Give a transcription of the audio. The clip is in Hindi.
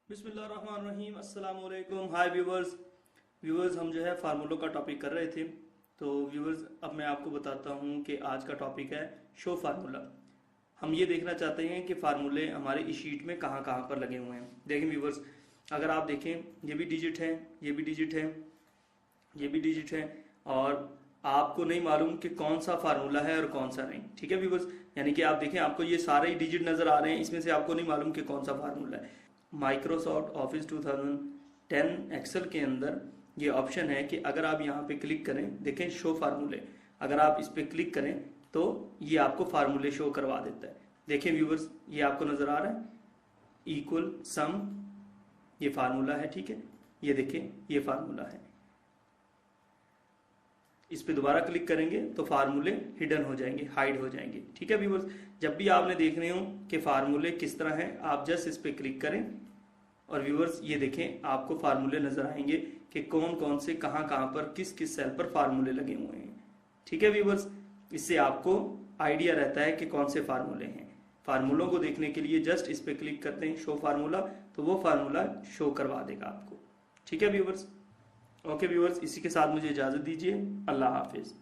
बिस्मिल्लाहिर्रहमानिर्रहीम अस्सलाम वालेकुम। हाय व्यूवर्स हम जो है फार्मूलों का टॉपिक कर रहे थे। तो व्यूवर्स अब मैं आपको बताता हूँ कि आज का टॉपिक है शो फार्मूला। हम ये देखना चाहते हैं कि फार्मूले हमारे इस शीट में कहाँ कहाँ पर लगे हुए हैं। देखें व्यूवर्स, अगर आप देखें ये भी डिजिट है, ये भी डिजिट है, ये भी डिजिट है, और आपको नहीं मालूम कि कौन सा फार्मूला है और कौन सा नहीं। ठीक है व्यूवर्स, यानी कि आप देखें आपको ये सारे ही डिजिट नजर आ रहे हैं, इसमें से आपको नहीं मालूम कि कौन सा फार्मूला है। माइक्रोसॉफ्ट ऑफिस 2010 एक्सेल के अंदर ये ऑप्शन है कि अगर आप यहाँ पे क्लिक करें, देखें शो फार्मूले, अगर आप इस पे क्लिक करें तो ये आपको फार्मूले शो करवा देता है। देखें व्यूवर्स, ये आपको नजर आ रहा है इक्वल सम, ये फार्मूला है। ठीक है, ये देखें ये फार्मूला है। इस पे दोबारा क्लिक करेंगे तो फार्मूले हिडन हो जाएंगे, हाइड हो जाएंगे। ठीक है व्यूवर्स, जब भी आपने देखने हो कि फार्मूले किस तरह हैं, आप जस्ट इस पे क्लिक करें और व्यूवर्स ये देखें आपको फार्मूले नजर आएंगे कि कौन कौन से कहां कहां पर किस किस सेल पर फार्मूले लगे हुए हैं। ठीक है व्यूवर्स, इससे आपको आइडिया रहता है कि कौन से फार्मूले हैं। फार्मूलों को देखने के लिए जस्ट इस पे क्लिक करते हैं शो फार्मूला, तो वो फार्मूला शो करवा देगा आपको। ठीक है व्यूवर्स, ओके व्यूवर्स, इसी के साथ मुझे इजाजत दीजिए। अल्लाह हाफिज।